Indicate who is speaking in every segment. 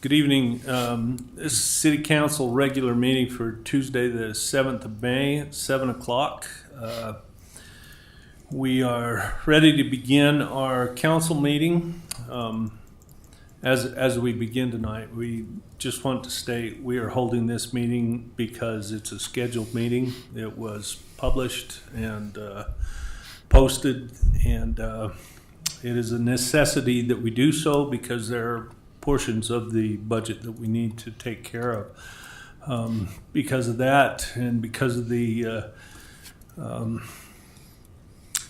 Speaker 1: Good evening. This is City Council regular meeting for Tuesday, the 7th of May at 7 o'clock. We are ready to begin our council meeting. As we begin tonight, we just want to state we are holding this meeting because it's a scheduled meeting. It was published and posted, and it is a necessity that we do so because there are portions of the budget that we need to take care of. Because of that, and because of the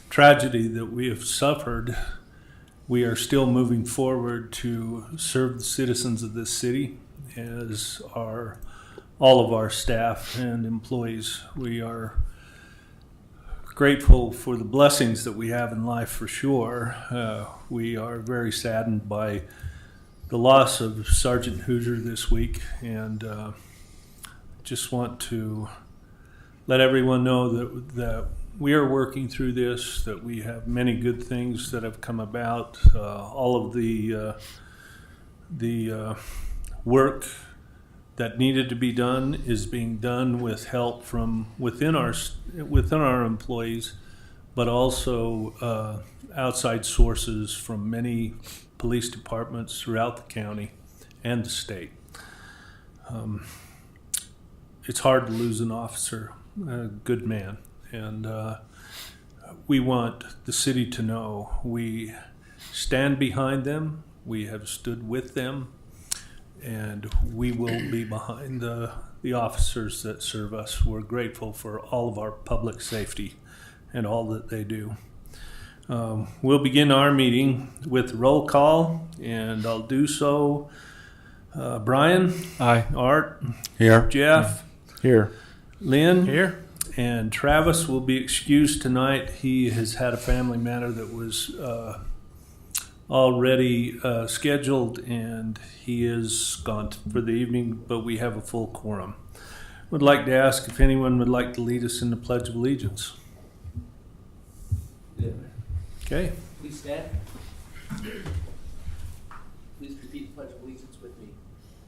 Speaker 1: tragedy that we have suffered, we are still moving forward to serve the citizens of this city, as are all of our staff and employees. We are grateful for the blessings that we have in life, for sure. We are very saddened by the loss of Sergeant Hoosier this week, and just want to let everyone know that we are working through this, that we have many good things that have come about. All of the work that needed to be done is being done with help from within our employees, but also outside sources from many police departments throughout the county and the state. It's hard to lose an officer, a good man, and we want the city to know we stand behind them, we have stood with them, and we will be behind the officers that serve us. We're grateful for all of our public safety and all that they do. We'll begin our meeting with roll call, and I'll do so. Brian?
Speaker 2: Aye.
Speaker 1: Art?
Speaker 2: Here.
Speaker 1: Jeff?
Speaker 2: Here.
Speaker 1: Lynn?
Speaker 2: Here.
Speaker 1: And Travis will be excused tonight. He has had a family matter that was already scheduled, and he is gone for the evening, but we have a full quorum. Would like to ask if anyone would like to lead us in the Pledge of Allegiance. Okay.
Speaker 3: Please stand. Please repeat the Pledge of Allegiance with me.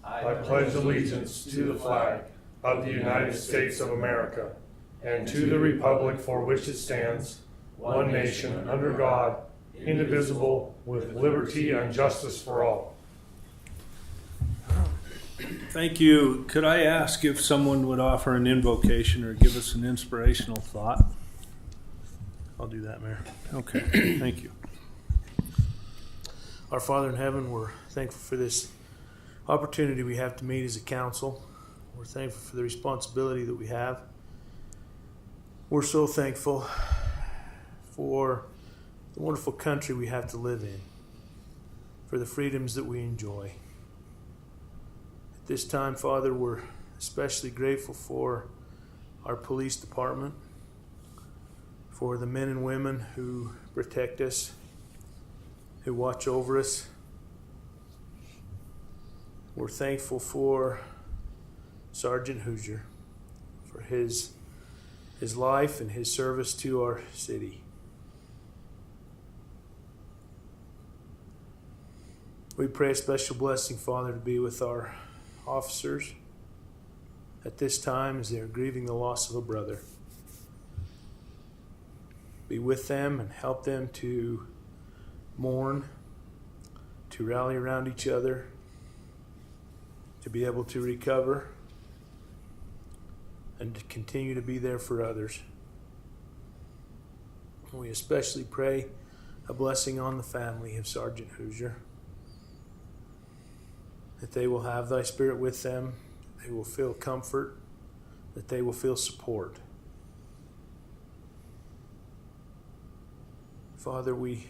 Speaker 4: I pledge allegiance to the flag of the United States of America and to the republic for which it stands, one nation, under God, indivisible, with liberty and justice for all.
Speaker 1: Thank you. Could I ask if someone would offer an invocation or give us an inspirational thought?
Speaker 5: I'll do that, Mayor.
Speaker 1: Okay, thank you.
Speaker 5: Our Father in heaven, we're thankful for this opportunity we have to meet as a council. We're thankful for the responsibility that we have. We're so thankful for the wonderful country we have to live in, for the freedoms that we enjoy. At this time, Father, we're especially grateful for our police department, for the men and women who protect us, who watch over us. We're thankful for Sergeant Hoosier, for his life and his service to our city. We pray a special blessing, Father, to be with our officers at this time as they are grieving the loss of a brother. Be with them and help them to mourn, to rally around each other, to be able to recover, and to continue to be there for others. We especially pray a blessing on the family of Sergeant Hoosier, that they will have thy spirit with them, they will feel comfort, that they will feel support. Father, we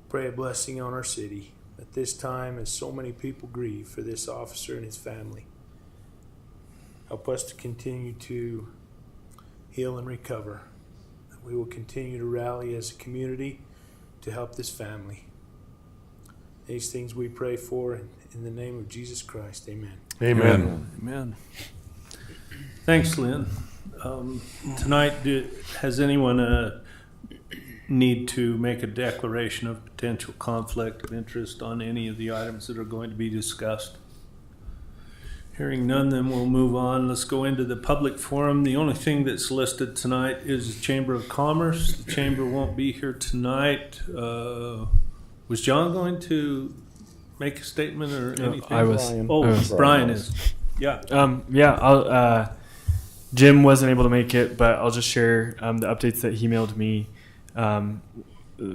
Speaker 5: pray a blessing on our city at this time as so many people grieve for this officer and his family. Help us to continue to heal and recover. That we will continue to rally as a community to help this family. These things we pray for in the name of Jesus Christ. Amen.
Speaker 4: Amen.
Speaker 1: Amen. Thanks, Lynn. Tonight, has anyone need to make a declaration of potential conflict of interest on any of the items that are going to be discussed? Hearing none, then we'll move on. Let's go into the public forum. The only thing that's listed tonight is the Chamber of Commerce. The Chamber won't be here tonight. Was John going to make a statement or anything?
Speaker 2: I was.
Speaker 1: Brian is. Yeah.
Speaker 2: Jim wasn't able to make it, but I'll just share the updates that he mailed me.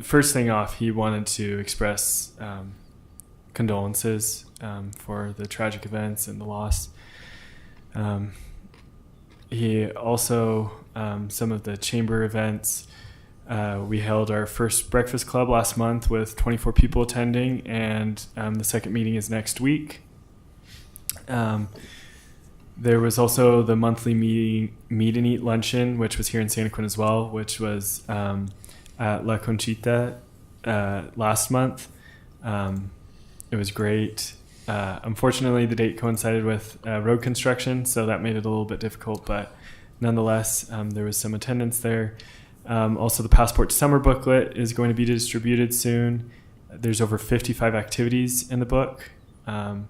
Speaker 2: First thing off, he wanted to express condolences for the tragic events and the loss. He also, some of the chamber events, we held our first breakfast club last month with 24 people attending, and the second meeting is next week. There was also the monthly meet and eat luncheon, which was here in Santaquin as well, which was at La Conchita last month. It was great. Unfortunately, the date coincided with road construction, so that made it a little bit difficult, but nonetheless, there was some attendance there. Also, the Passport to Summer booklet is going to be distributed soon. There's over 55 activities in the book, and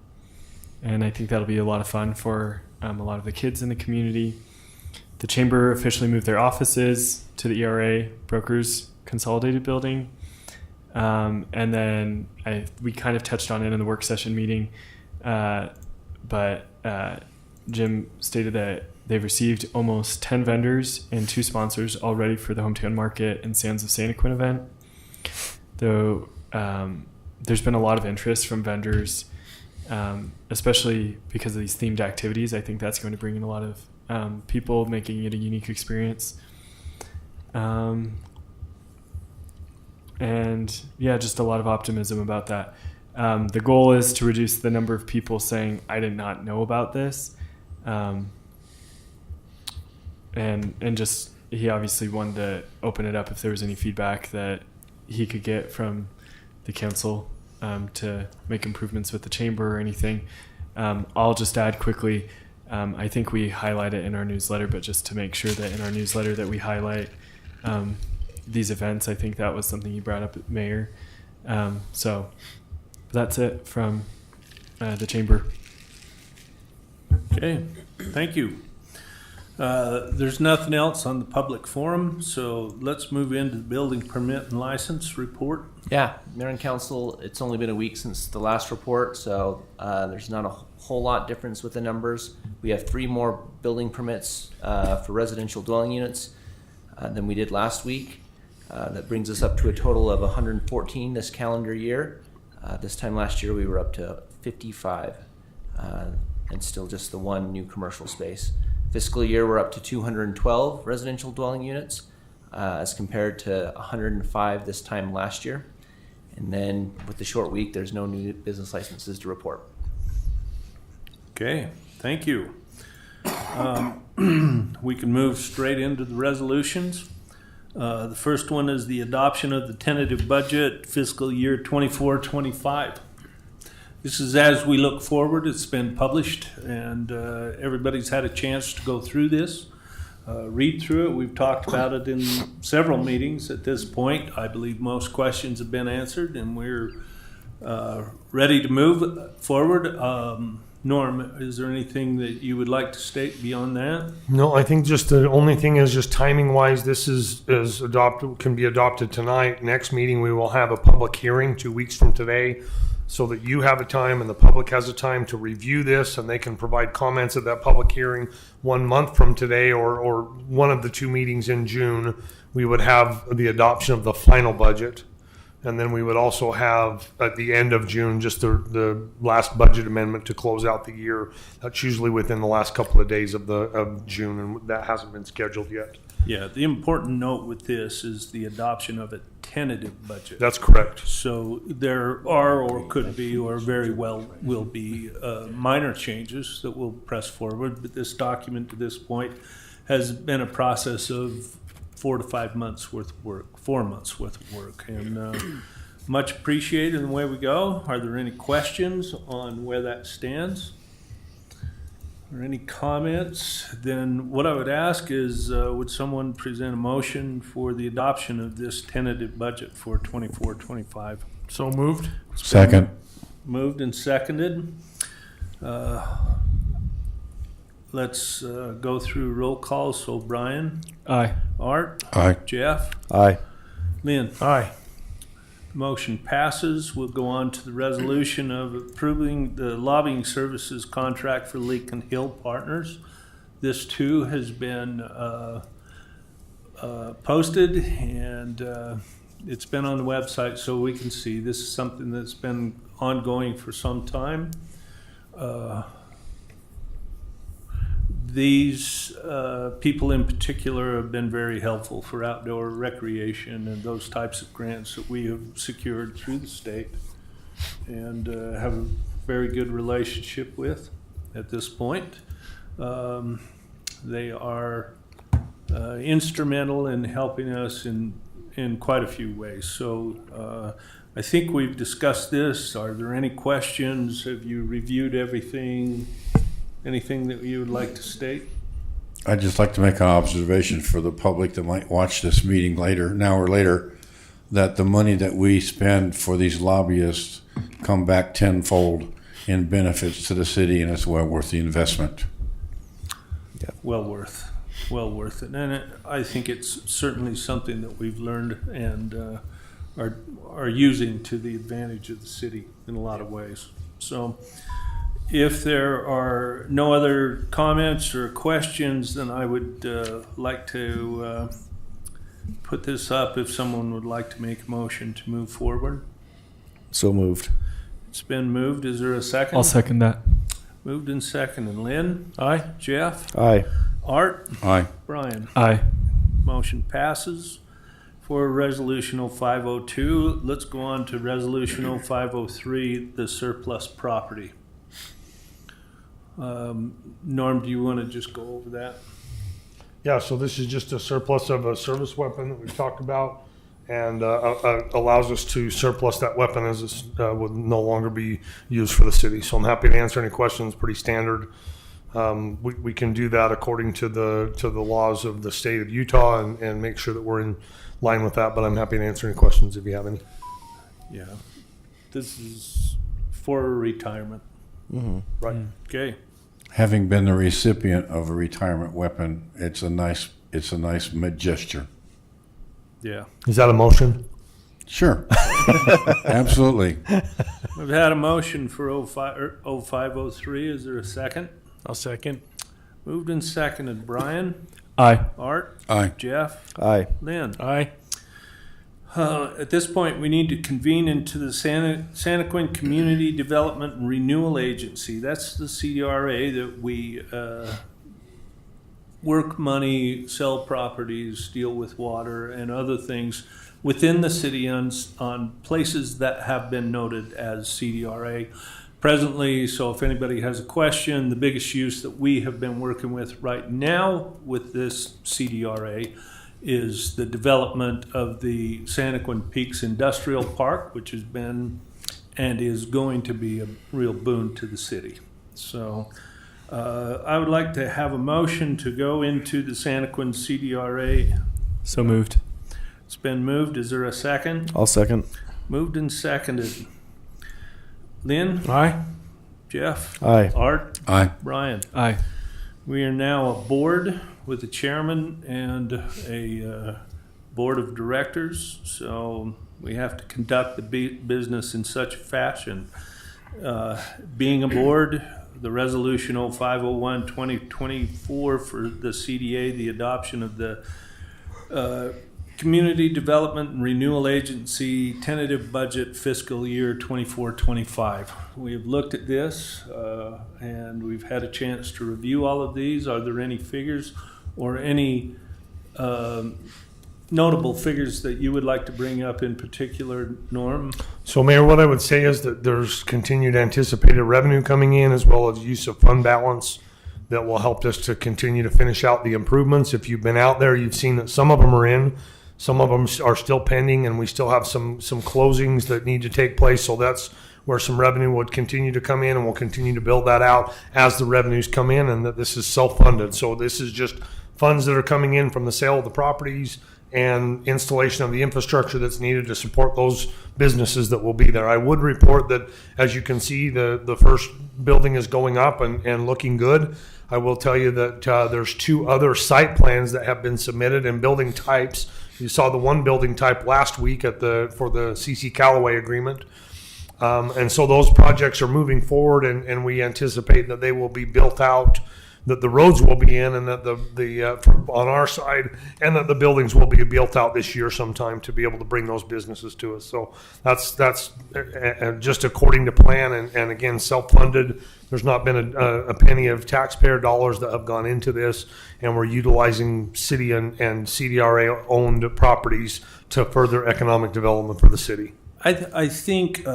Speaker 2: I think that'll be a lot of fun for a lot of the kids in the community. The Chamber officially moved their offices to the ERA Brokers Consolidated Building. And then we kind of touched on it in the work session meeting, but Jim stated that they've received almost 10 vendors and 2 sponsors already for the Hometown Market and Sands of Santaquin event. Though there's been a lot of interest from vendors, especially because of these themed activities. I think that's going to bring in a lot of people, making it a unique experience. And yeah, just a lot of optimism about that. The goal is to reduce the number of people saying, I did not know about this. And just, he obviously wanted to open it up if there was any feedback that he could get from the council to make improvements with the chamber or anything. I'll just add quickly, I think we highlight it in our newsletter, but just to make sure that in our newsletter that we highlight these events. I think that was something you brought up, Mayor. So that's it from the chamber.
Speaker 1: Okay, thank you. There's nothing else on the public forum, so let's move into the building permit and license report.
Speaker 3: Yeah, Mayor and Council, it's only been a week since the last report, so there's not a whole lot difference with the numbers. We have 3 more building permits for residential dwelling units than we did last week. That brings us up to a total of 114 this calendar year. This time last year we were up to 55 and still just the 1 new commercial space. Fiscal year we're up to 212 residential dwelling units as compared to 105 this time last year. And then with the short week, there's no new business licenses to report.
Speaker 1: Okay, thank you. We can move straight into the resolutions. The first one is the adoption of the tentative budget fiscal year 24-25. This is as we look forward. It's been published, and everybody's had a chance to go through this, read through it. We've talked about it in several meetings at this point. I believe most questions have been answered, and we're ready to move forward. Norm, is there anything that you would like to state beyond that?
Speaker 4: No, I think just the only thing is just timing wise, this is adopted, can be adopted tonight. Next meeting, we will have a public hearing 2 weeks from today, so that you have a time and the public has a time to review this, and they can provide comments at that public hearing 1 month from today, or one of the 2 meetings in June. We would have the adoption of the final budget. And then we would also have at the end of June just the last budget amendment to close out the year. That's usually within the last couple of days of June, and that hasn't been scheduled yet.
Speaker 1: Yeah, the important note with this is the adoption of a tentative budget.
Speaker 4: That's correct.
Speaker 1: So there are, or could be, or very well will be minor changes that will press forward. But this document to this point has been a process of 4 to 5 months worth of work, 4 months worth of work, and much appreciated in the way we go. Are there any questions on where that stands? or any comments, then what I would ask is, would someone present a motion for the adoption of this tentative budget for 24-25?
Speaker 5: So moved.
Speaker 6: Second.
Speaker 1: Moved and seconded. Let's go through roll calls. So Brian,
Speaker 2: Aye.
Speaker 1: Art,
Speaker 6: Aye.
Speaker 1: Jeff,
Speaker 6: Aye.
Speaker 1: Lynn.
Speaker 5: Aye.
Speaker 1: Motion passes. We'll go on to the resolution of approving the lobbying services contract for Lincoln Hill Partners. This too has been posted, and it's been on the website so we can see. This is something that's been ongoing for some time. These people in particular have been very helpful for outdoor recreation and those types of grants that we have secured through the state and have a very good relationship with at this point. They are instrumental in helping us in quite a few ways. So I think we've discussed this. Are there any questions? Have you reviewed everything? Anything that you would like to state?
Speaker 6: I'd just like to make an observation for the public that might watch this meeting later, an hour later, that the money that we spend for these lobbyists come back tenfold in benefits to the city, and it's well worth the investment.
Speaker 1: Well worth it. And I think it's certainly something that we've learned and are using to the advantage of the city in a lot of ways. So if there are no other comments or questions, then I would like to put this up if someone would like to make a motion to move forward.
Speaker 7: So moved.
Speaker 1: It's been moved. Is there a second?
Speaker 2: I'll second that.
Speaker 1: Moved and seconded. Lynn?
Speaker 5: Aye.
Speaker 1: Jeff?
Speaker 7: Aye.
Speaker 1: Art?
Speaker 6: Aye.
Speaker 1: Brian?
Speaker 2: Aye.
Speaker 1: Motion passes. For Resolution 0502, let's go on to Resolution 0503, the surplus property. Norm, do you want to just go over that?
Speaker 4: Yeah, so this is just a surplus of a service weapon that we've talked about, and allows us to surplus that weapon as it would no longer be used for the city. So I'm happy to answer any questions. Pretty standard. We can do that according to the laws of the state of Utah and make sure that we're in line with that. But I'm happy to answer any questions if you have any.
Speaker 1: Yeah. This is for retirement.
Speaker 7: Mm-hmm.
Speaker 4: Right.
Speaker 1: Okay.
Speaker 6: Having been the recipient of a retirement weapon, it's a nice gesture.
Speaker 1: Yeah.
Speaker 4: Is that a motion?
Speaker 6: Sure. Absolutely.
Speaker 1: We've had a motion for 0503. Is there a second?
Speaker 5: I'll second.
Speaker 1: Moved and seconded. Brian?
Speaker 2: Aye.
Speaker 1: Art?
Speaker 6: Aye.
Speaker 1: Jeff?
Speaker 7: Aye.
Speaker 1: Lynn?
Speaker 5: Aye.
Speaker 1: At this point, we need to convene into the Santaquin Community Development and Renewal Agency. That's the CDRA that we work money, sell properties, deal with water and other things within the city on places that have been noted as CDRA presently. So if anybody has a question, the biggest use that we have been working with right now with this CDRA is the development of the Santaquin Peaks Industrial Park, which has been and is going to be a real boon to the city. So I would like to have a motion to go into the Santaquin CDRA.
Speaker 2: So moved.
Speaker 1: It's been moved. Is there a second?
Speaker 7: I'll second.
Speaker 1: Moved and seconded. Lynn?
Speaker 5: Aye.
Speaker 1: Jeff?
Speaker 7: Aye.
Speaker 1: Art?
Speaker 6: Aye.
Speaker 1: Brian?
Speaker 2: Aye.
Speaker 1: We are now a board with a chairman and a board of directors, so we have to conduct the business in such a fashion. Being a board, the Resolution 0501-2024 for the CDA, the adoption of the Community Development and Renewal Agency tentative budget fiscal year 24-25. We have looked at this and we've had a chance to review all of these. Are there any figures or any notable figures that you would like to bring up in particular, Norm?
Speaker 4: So, Mayor, what I would say is that there's continued anticipated revenue coming in as well as use of fund balance that will help us to continue to finish out the improvements. If you've been out there, you've seen that some of them are in, some of them are still pending, and we still have some closings that need to take place. So that's where some revenue would continue to come in, and we'll continue to build that out as the revenues come in, and that this is self-funded. So this is just funds that are coming in from the sale of the properties and installation of the infrastructure that's needed to support those businesses that will be there. I would report that, as you can see, the first building is going up and looking good. I will tell you that there's 2 other site plans that have been submitted and building types. You saw the one building type last week for the CC Callaway agreement. And so those projects are moving forward, and we anticipate that they will be built out, that the roads will be in, and that on our side, and that the buildings will be built out this year sometime to be able to bring those businesses to us. So that's just according to plan, and again, self-funded. There's not been a penny of taxpayer dollars that have gone into this, and we're utilizing city and CDRA owned properties to further economic development for the city.
Speaker 1: I think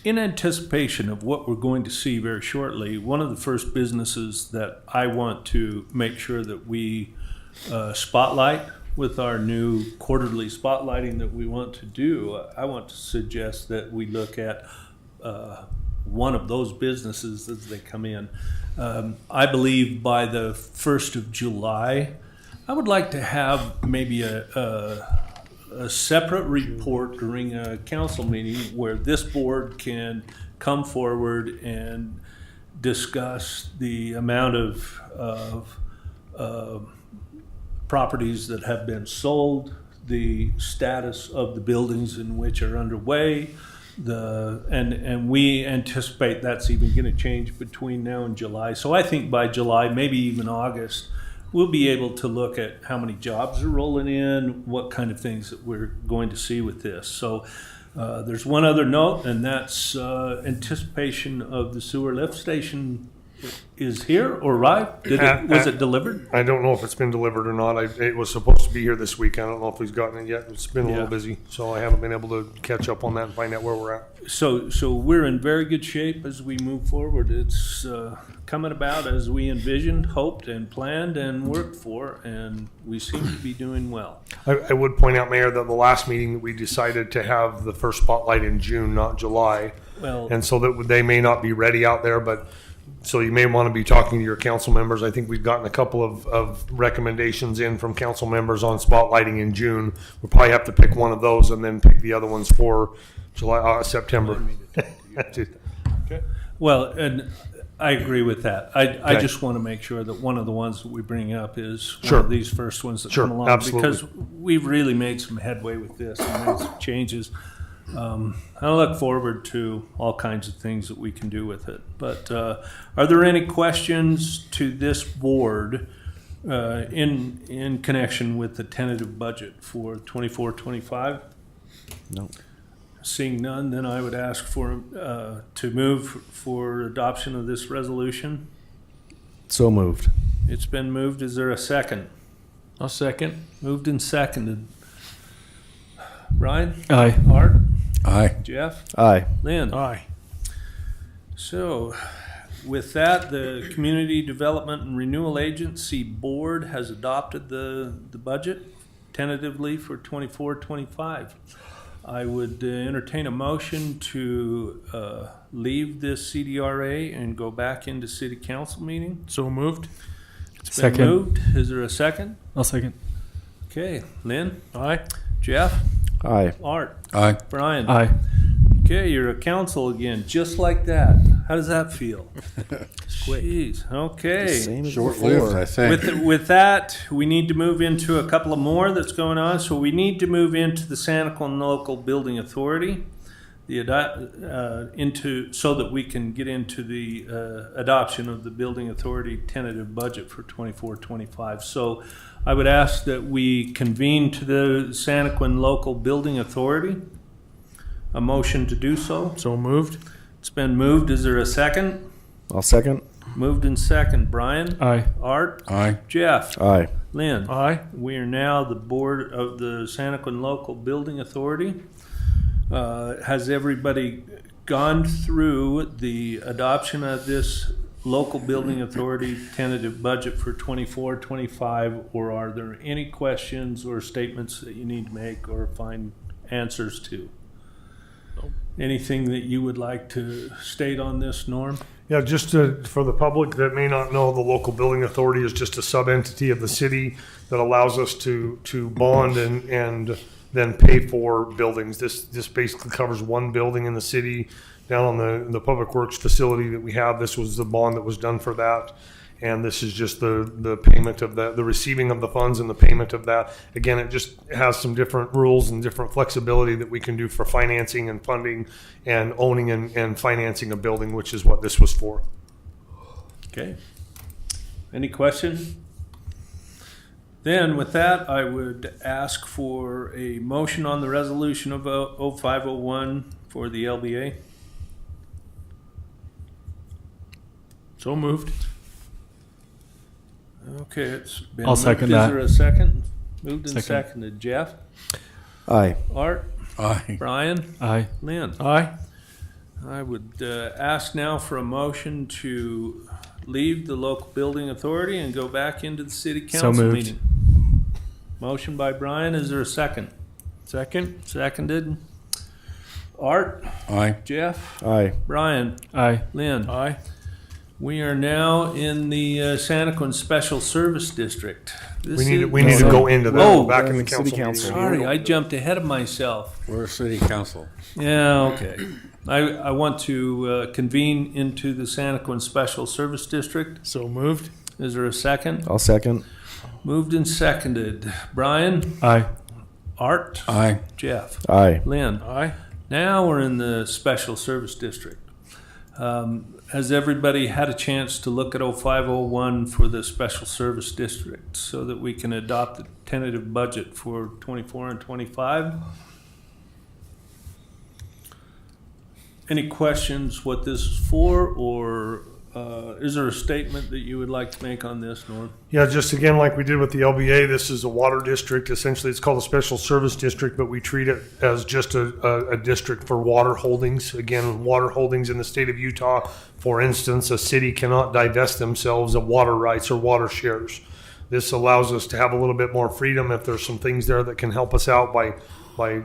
Speaker 1: in anticipation of what we're going to see very shortly, one of the first businesses that I want to make sure that we spotlight with our new quarterly spotlighting that we want to do, I want to suggest that we look at one of those businesses as they come in. I believe by the 1st of July, I would like to have maybe a separate report during a council meeting where this board can come forward and discuss the amount of properties that have been sold, the status of the buildings in which are underway, and we anticipate that's even going to change between now and July. So I think by July, maybe even August, we'll be able to look at how many jobs are rolling in, what kind of things that we're going to see with this. So there's one other note, and that's anticipation of the sewer lift station is here or arrived. Was it delivered?
Speaker 4: I don't know if it's been delivered or not. It was supposed to be here this week. I don't know if he's gotten it yet. It's been a little busy, so I haven't been able to catch up on that and find out where we're at.
Speaker 1: So we're in very good shape as we move forward. It's coming about as we envisioned, hoped, and planned and worked for, and we seem to be doing well.
Speaker 4: I would point out, Mayor, that the last meeting we decided to have the first spotlight in June, not July.
Speaker 1: Well,
Speaker 4: And so that they may not be ready out there, but so you may want to be talking to your council members. I think we've gotten a couple of recommendations in from council members on spotlighting in June. We'll probably have to pick one of those and then pick the other ones for September.
Speaker 1: Okay. Well, and I agree with that. I just want to make sure that one of the ones that we bring up is one of these first ones that come along.
Speaker 4: Absolutely.
Speaker 1: Because we've really made some headway with this and made some changes. I look forward to all kinds of things that we can do with it. But are there any questions to this board in connection with the tentative budget for 24-25?
Speaker 7: No.
Speaker 1: Seeing none, then I would ask for to move for adoption of this resolution.
Speaker 7: So moved.
Speaker 1: It's been moved. Is there a second?
Speaker 5: I'll second.
Speaker 1: Moved and seconded. Brian?
Speaker 2: Aye.
Speaker 1: Art?
Speaker 6: Aye.
Speaker 1: Jeff?
Speaker 7: Aye.
Speaker 1: Lynn?
Speaker 5: Aye.
Speaker 1: So, with that, the Community Development and Renewal Agency Board has adopted the budget tentatively for 24-25. I would entertain a motion to leave this CDRA and go back into City Council meeting.
Speaker 5: So moved.
Speaker 1: It's been
Speaker 2: Second.
Speaker 1: moved. Is there a second?
Speaker 2: I'll second.
Speaker 1: Okay, Lynn?
Speaker 5: Aye.
Speaker 1: Jeff?
Speaker 7: Aye.
Speaker 1: Art?
Speaker 6: Aye.
Speaker 1: Brian?
Speaker 2: Aye.
Speaker 1: Okay, you're a council again, just like that. How does that feel? Jeez, okay.
Speaker 7: Same as
Speaker 6: Short-lived,
Speaker 7: before.
Speaker 6: I think.
Speaker 1: With that, we need to move into a couple of more that's going on. So we need to move into the Santaquin Local Building Authority, so that we can get into the adoption of the Building Authority tentative budget for 24-25. So I would ask that we convene to the Santaquin Local Building Authority. A motion to do so.
Speaker 5: So moved.
Speaker 1: It's been moved. Is there a second?
Speaker 7: I'll second.
Speaker 1: Moved and second. Brian?
Speaker 2: Aye.
Speaker 1: Art?
Speaker 6: Aye.
Speaker 1: Jeff?
Speaker 7: Aye.
Speaker 1: Lynn?
Speaker 5: Aye.
Speaker 1: We are now the board of the Santaquin Local Building Authority. Has everybody gone through the adoption of this local building authority tentative budget for 24-25, or are there any questions or statements that you need to make or find answers to? Anything that you would like to state on this, Norm?
Speaker 4: Yeah, just for the public that may not know, the local building authority is just a sub-entity of the city that allows us to bond and then pay for buildings. This basically covers one building in the city down on the public works facility that we have. This was the bond that was done for that. And this is just the payment of the receiving of the funds and the payment of that. Again, it just has some different rules and different flexibility that we can do for financing and funding and owning and financing a building, which is what this was for.
Speaker 1: Okay. Any questions? Then with that, I would ask for a motion on the resolution of 0501 for the LBA.
Speaker 5: So moved.
Speaker 1: Okay, it's been
Speaker 2: I'll
Speaker 1: moved.
Speaker 2: second
Speaker 1: Is
Speaker 2: that.
Speaker 1: there a second? Moved and
Speaker 2: Second.
Speaker 1: seconded. Jeff?
Speaker 7: Aye.
Speaker 1: Art?
Speaker 6: Aye.
Speaker 1: Brian?
Speaker 2: Aye.
Speaker 1: Lynn?
Speaker 5: Aye.
Speaker 1: I would ask now for a motion to leave the local building authority and go back into the city council
Speaker 2: moved.
Speaker 1: meeting. Motion by Brian. Is there a second?
Speaker 5: Second.
Speaker 1: Seconded. Art?
Speaker 6: Aye.
Speaker 1: Jeff?
Speaker 7: Aye.
Speaker 1: Brian?
Speaker 2: Aye.
Speaker 1: Lynn?
Speaker 5: Aye.
Speaker 1: We are now in the Santaquin Special Service District.
Speaker 4: We need to go into that,
Speaker 1: Oh,
Speaker 4: back in the
Speaker 7: city
Speaker 4: council
Speaker 7: council.
Speaker 4: meeting.
Speaker 1: Sorry, I jumped ahead of myself.
Speaker 6: We're city council.
Speaker 1: Yeah, okay. I want to convene into the Santaquin Special Service District.
Speaker 5: So moved.
Speaker 1: Is there a second?
Speaker 7: I'll second.
Speaker 1: Moved and seconded. Brian?
Speaker 2: Aye.
Speaker 1: Art?
Speaker 6: Aye.
Speaker 1: Jeff?
Speaker 7: Aye.
Speaker 1: Lynn?
Speaker 5: Aye.
Speaker 1: Now we're in the Special Service District. Has everybody had a chance to look at 0501 for the Special Service District so that we can adopt the tentative budget for 24 and 25? Any questions what this is for, or is there a statement that you would like to make on this, Norm?
Speaker 4: Yeah, just again, like we did with the LBA, this is a water district. Essentially, it's called a special service district, but we treat it as just a district for water holdings. Again, water holdings in the state of Utah, for instance, a city cannot divest themselves of water rights or water shares. This allows us to have a little bit more freedom if there's some things there that can help us out by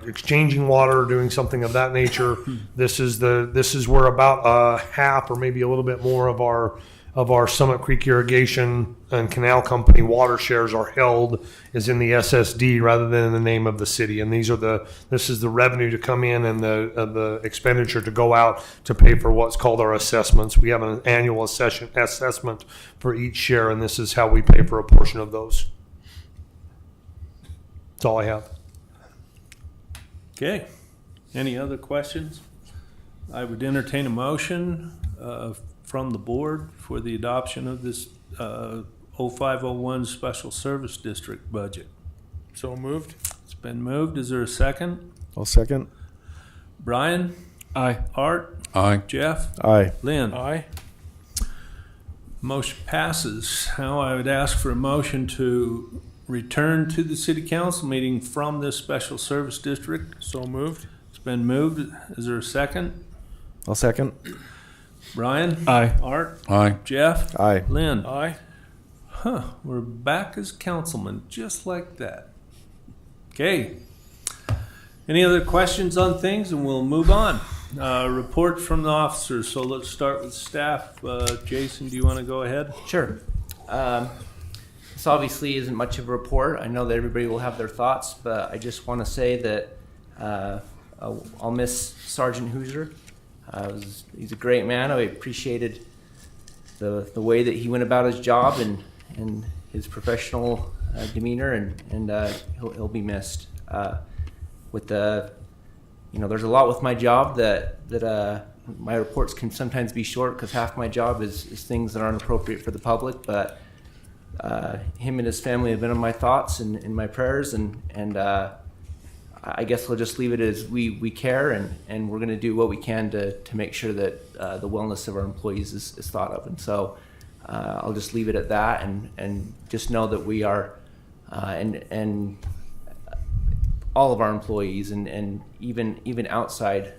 Speaker 4: exchanging water or doing something of that nature. This is where about half or maybe a little bit more of our Summit Creek Irrigation and Canal Company water shares are held is in the SSD rather than in the name of the city. And this is the revenue to come in and the expenditure to go out to pay for what's called our assessments. We have an annual assessment for each share, and this is how we pay for a portion of those. That's all I have.
Speaker 1: Okay. Any other questions? I would entertain a motion from the board for the adoption of this 0501 Special Service District budget.
Speaker 5: So moved.
Speaker 1: It's been moved. Is there a second?
Speaker 7: I'll second.
Speaker 1: Brian?
Speaker 2: Aye.
Speaker 1: Art?
Speaker 6: Aye.
Speaker 1: Jeff?
Speaker 7: Aye.
Speaker 1: Lynn?
Speaker 5: Aye.
Speaker 1: Motion passes. Now I would ask for a motion to return to the city council meeting from this special service district.
Speaker 5: So moved.
Speaker 1: It's been moved. Is there a second?
Speaker 7: I'll second.
Speaker 1: Brian?
Speaker 2: Aye.
Speaker 1: Art?
Speaker 6: Aye.
Speaker 1: Jeff?
Speaker 7: Aye.
Speaker 1: Lynn?
Speaker 5: Aye.
Speaker 1: We're back as councilmen, just like that. Okay. Any other questions on things, and we'll move on. Report from the officers. So let's start with staff. Jason, do you want to go ahead?
Speaker 3: Sure. This obviously isn't much of a report. I know that everybody will have their thoughts, but I just want to say that I'll miss Sergeant Hoosier. He's a great man. I appreciated the way that he went about his job and his professional demeanor, and he'll be missed. There's a lot with my job that my reports can sometimes be short because half my job is things that aren't appropriate for the public, but him and his family have been on my thoughts and in my prayers, and I guess we'll just leave it as we care, and we're going to do what we can to make sure that the wellness of our employees is thought of. And so I'll just leave it at that, and just know that we are, and all of our employees and even outside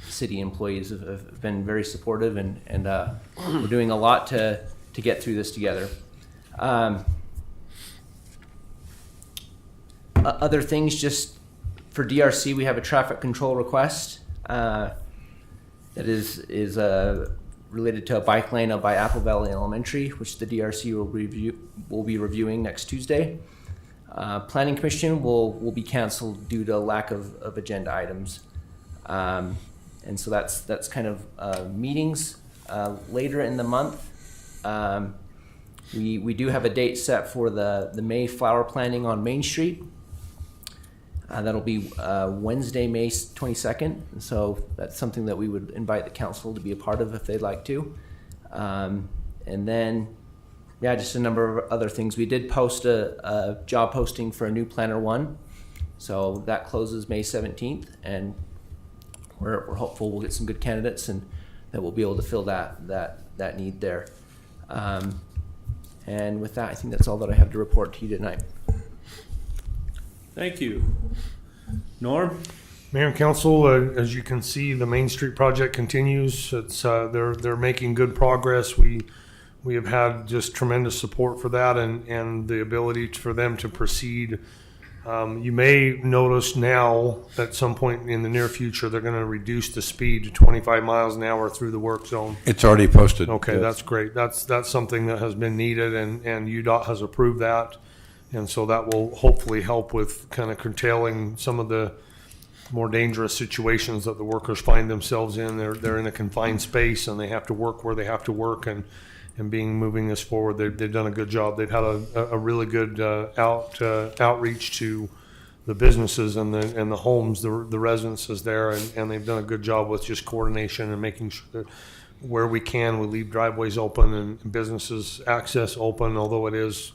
Speaker 3: city employees have been very supportive, and we're doing a lot to get through this together. Other things, just For DRC, we have a traffic control request that is related to a bike lane up by Apple Valley Elementary, which the DRC will be reviewing next Tuesday. Planning Commission will be canceled due to lack of agenda items, and so that's kind of meetings later in the month. We do have a date set for the May flower planting on Main Street. That'll be Wednesday, May 22nd. And so that's something that we would invite the council to be a part of if they'd like to. And then, just a number of other things. We did post a job posting for a new Planner 1. So that closes May 17th. And we're hopeful we'll get some good candidates and that we'll be able to fill that need there. And with that, I think that's all that I have to report to you tonight.
Speaker 1: Thank you. Norm?
Speaker 4: Mayor and Council, as you can see, the Main Street project continues. It's they're making good progress. We have had just tremendous support for that and the ability for them to proceed. You may notice now at some point in the near future they're going to reduce the speed to 25 miles an hour through the work zone.
Speaker 6: It's already posted.
Speaker 4: Okay, that's great. That's something that has been needed, and UDOT has approved that. And so that will hopefully help with kind of curtailing some of the more dangerous situations that the workers find themselves in. They're in a confined space and they have to work where they have to work, and moving this forward, they've done a good job. They've had a really good outreach to the businesses and the homes, the residences there, and they've done a good job with just coordination and making sure that where we can, we leave driveways open and businesses access open, although it is,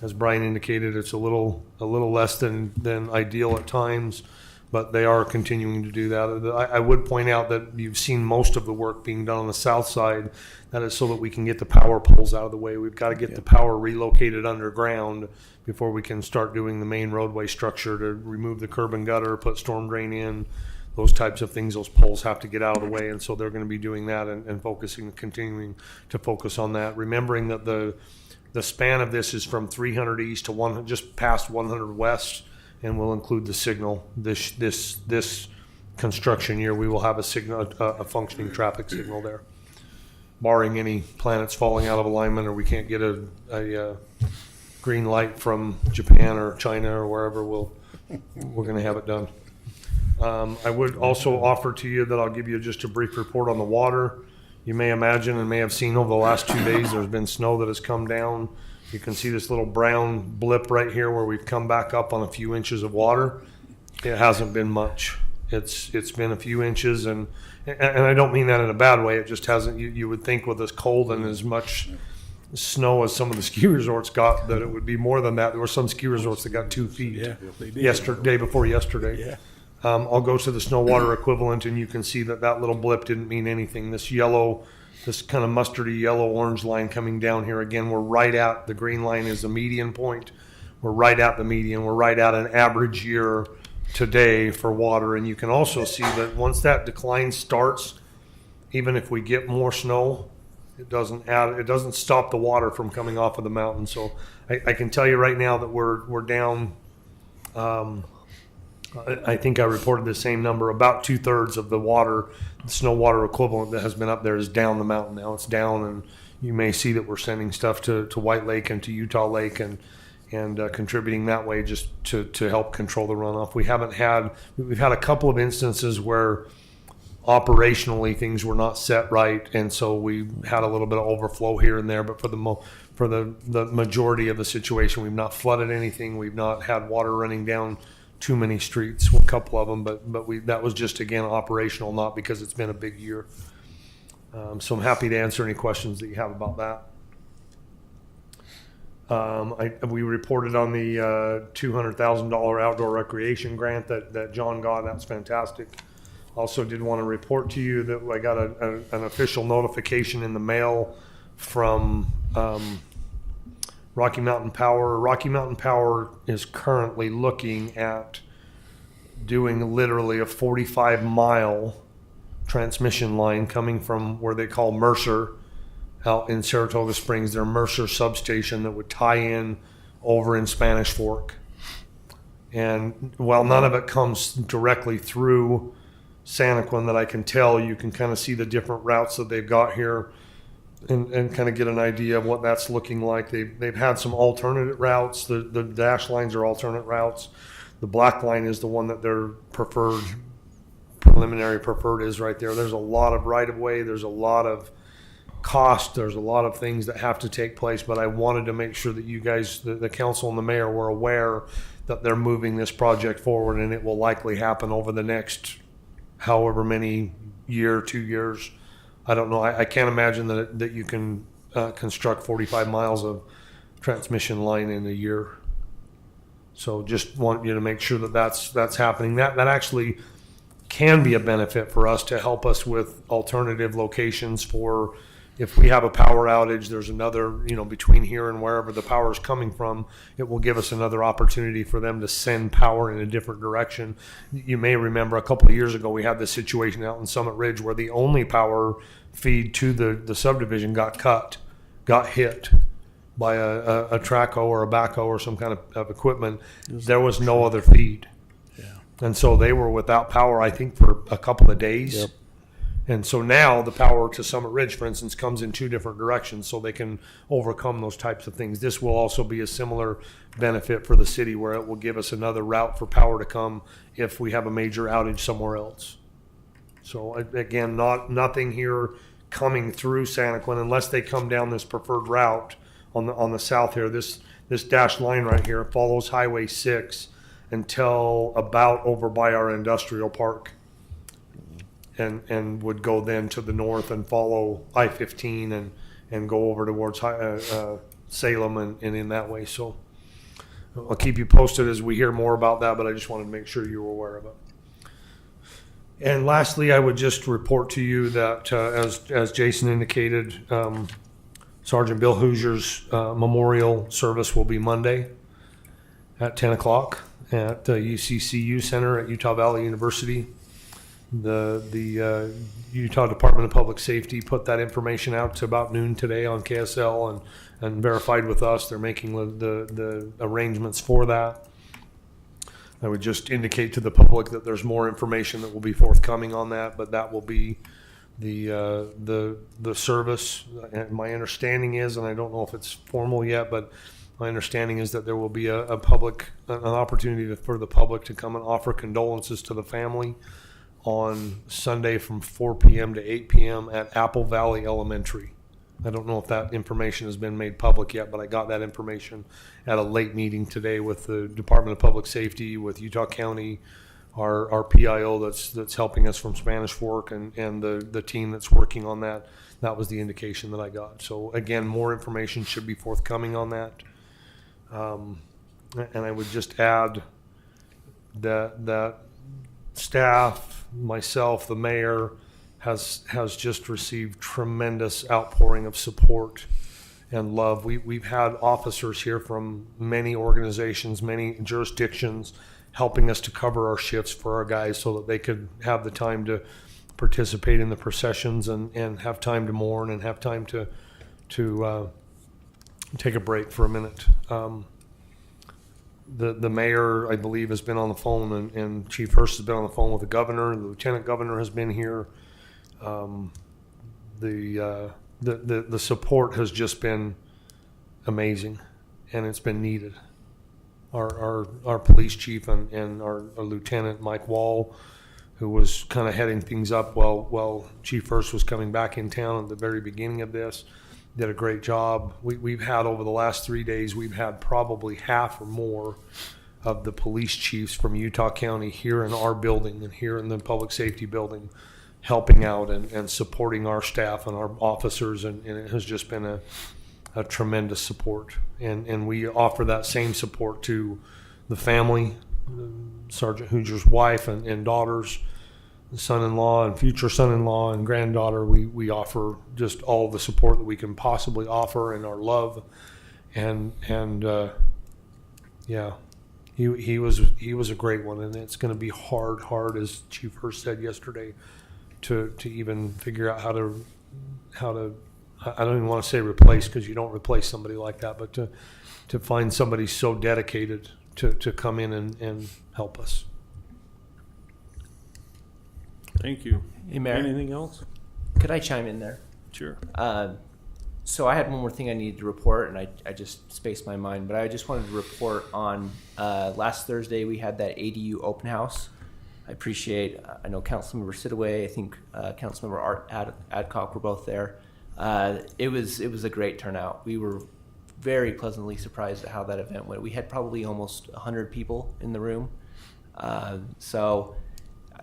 Speaker 4: as Brian indicated, it's a little less than ideal at times, but they are continuing to do that. I would point out that you've seen most of the work being done on the south side. That is so that we can get the power poles out of the way. We've got to get the power relocated underground before we can start doing the main roadway structure to remove the curb and gutter, put storm drain in, those types of things. Those poles have to get out of the way, and so they're going to be doing that and continuing to focus on that. Remembering that the span of this is from 300 east to just past 100 west, and will include the signal. This construction year, we will have a functioning traffic signal there, barring any planets falling out of alignment or we can't get a green light from Japan or China or wherever. We're going to have it done. I would also offer to you that I'll give you just a brief report on the water. You may imagine and may have seen over the last 2 days there's been snow that has come down. You can see this little brown blip right here where we've come back up on a few inches of water. It hasn't been much. It's been a few inches, and I don't mean that in a bad way. It just hasn't. You would think with as cold and as much snow as some of the ski resorts got that it would be more than that. There were some ski resorts that got 2 feet day before yesterday. Yeah. I'll go to the snow water equivalent, and you can see that little blip didn't mean anything. This kind of mustardy yellow-orange line coming down here, again, we're right at the green line is the median point. We're right at the median. We're right at an average year today for water. And you can also see that once that decline starts, even if we get more snow, it doesn't stop the water from coming off of the mountain. So I can tell you right now that we're down. I think I reported the same number. About 2/3 of the snow water equivalent that has been up there is down the mountain now. It's down, and you may see that we're sending stuff to White Lake and to Utah Lake and contributing that way just to help control the runoff. We've had a couple of instances where operationally things were not set right, and so we had a little bit of overflow here and there. But for the majority of the situation, we've not flooded anything. We've not had water running down too many streets, a couple of them, but that was just, again, operational, not because it's been a big year. So I'm happy to answer any questions that you have about that. We reported on the $200,000 outdoor recreation grant that John got. That's fantastic. Also did want to report to you that I got an official notification in the mail from Rocky Mountain Power. Rocky Mountain Power is currently looking at doing literally a 45-mile transmission line coming from where they call Mercer out in Saratoga Springs, their Mercer substation that would tie in over in Spanish Fork. And while none of it comes directly through Santaquin that I can tell, you can kind of see the different routes that they've got here and kind of get an idea of what that's looking like. They've had some alternate routes. The dash lines are alternate routes. The black line is the one that their preliminary preferred is right there. There's a lot of right of way. There's a lot of cost. There's a lot of things that have to take place, but I wanted to make sure that you guys, the council and the mayor, were aware that they're moving this project forward, and it will likely happen over the next however many 2 years. I don't know. I can't imagine that you can construct 45 miles of transmission line in a year. So just want you to make sure that that's happening. That actually can be a benefit for us to help us with alternative locations for if we have a power outage, there's another, between here and wherever the power is coming from, it will give us another opportunity for them to send power in a different direction. You may remember a couple of years ago, we had this situation out in Summit Ridge where the only power feed to the subdivision got hit by a traco or a backhoe or some kind of equipment. There was no other feed.
Speaker 1: Yeah.
Speaker 4: And so they were without power, I think, for a couple of days.
Speaker 7: Yep.
Speaker 4: And so now the power to Summit Ridge, for instance, comes in two different directions so they can overcome those types of things. This will also be a similar benefit for the city where it will give us another route for power to come if we have a major outage somewhere else. So again, nothing here coming through Santaquin unless they come down this preferred route on the south here. This dashed line right here follows Highway 6 until about over by our industrial park. And would go then to the north and follow I-15 and go over towards Salem and in that way. So I'll keep you posted as we hear more about that, but I just wanted to make sure you were aware of it. And lastly, I would just report to you that as Jason indicated, Sergeant Bill Hoosier's memorial service will be Monday at 10 o'clock at the UCCU Center at Utah Valley University. The Utah Department of Public Safety put that information out to about noon today on KSL and verified with us. They're making the arrangements for that. I would just indicate to the public that there's more information that will be forthcoming on that, but that will be the service. And my understanding is, and I don't know if it's formal yet, but my understanding is that there will be an opportunity for the public to come and offer condolences to the family on Sunday from 4 p.m. to 8 p.m. at Apple Valley Elementary. I don't know if that information has been made public yet, but I got that information at a late meeting today with the Department of Public Safety, with Utah County, our PIO that's helping us from Spanish Fork, and the team that's working on that. That was the indication that I got. So again, more information should be forthcoming on that. And I would just add that staff, myself, the mayor, has just received tremendous outpouring of support and love. We've had officers here from many organizations, many jurisdictions, helping us to cover our shifts for our guys so that they could have the time to participate in the processions and have time to mourn and have time to take a break for a minute. The mayor, I believe, has been on the phone, and Chief Hurst has been on the phone with the governor. The lieutenant governor has been here. The support has just been amazing, and it's been needed. Our police chief and our lieutenant Mike Wall, who was kind of heading things up while Chief Hurst was coming back in town at the very beginning of this, did a great job. We've had over the last 3 days, we've had probably half or more of the police chiefs from Utah County here in our building and here in the public safety building helping out and supporting our staff and our officers, and it has just been a tremendous support. And we offer that same support to the family, Sergeant Hoosier's wife and daughters, son-in-law and future son-in-law and granddaughter. We offer just all the support that we can possibly offer, and our love, and yeah, he was a great one, and it's going to be hard, as Chief Hurst said yesterday, to even figure out how to I don't even want to say replace, because you don't replace somebody like that, but to find somebody so dedicated to come in and help us.
Speaker 1: Thank you.
Speaker 3: Hey, Mayor,
Speaker 1: Anything else?
Speaker 3: could I chime in there?
Speaker 1: Sure.
Speaker 3: So I had one more thing I needed to report, and I just spaced my mind, but I just wanted to report on last Thursday we had that ADU open house. I appreciate, I know Councilmember Sidaway, I think Councilmember Art Adcock were both there. It was a great turnout. We were very pleasantly surprised at how that event went. We had probably almost 100 people in the room. So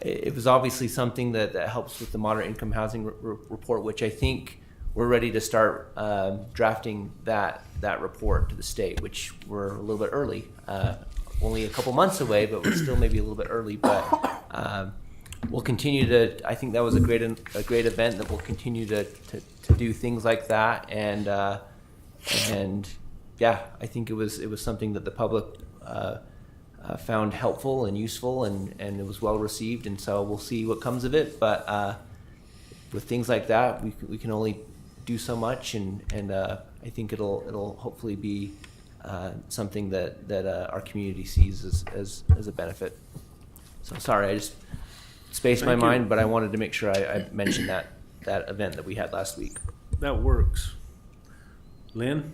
Speaker 3: it was obviously something that helps with the moderate income housing report, which I think we're ready to start drafting that report to the state, which we're a little bit early, only a couple months away, but we're still maybe a little bit early. But we'll continue to. I think that was a great event that we'll continue to do things like that, and yeah, I think it was something that the public found helpful and useful, and it was well received, and so we'll see what comes of it. But with things like that, we can only do so much, and I think it'll hopefully be something that our community sees as a benefit. So sorry, I just spaced my mind, but I wanted to make sure I mentioned that event that we had last week.
Speaker 1: That works. Lynn?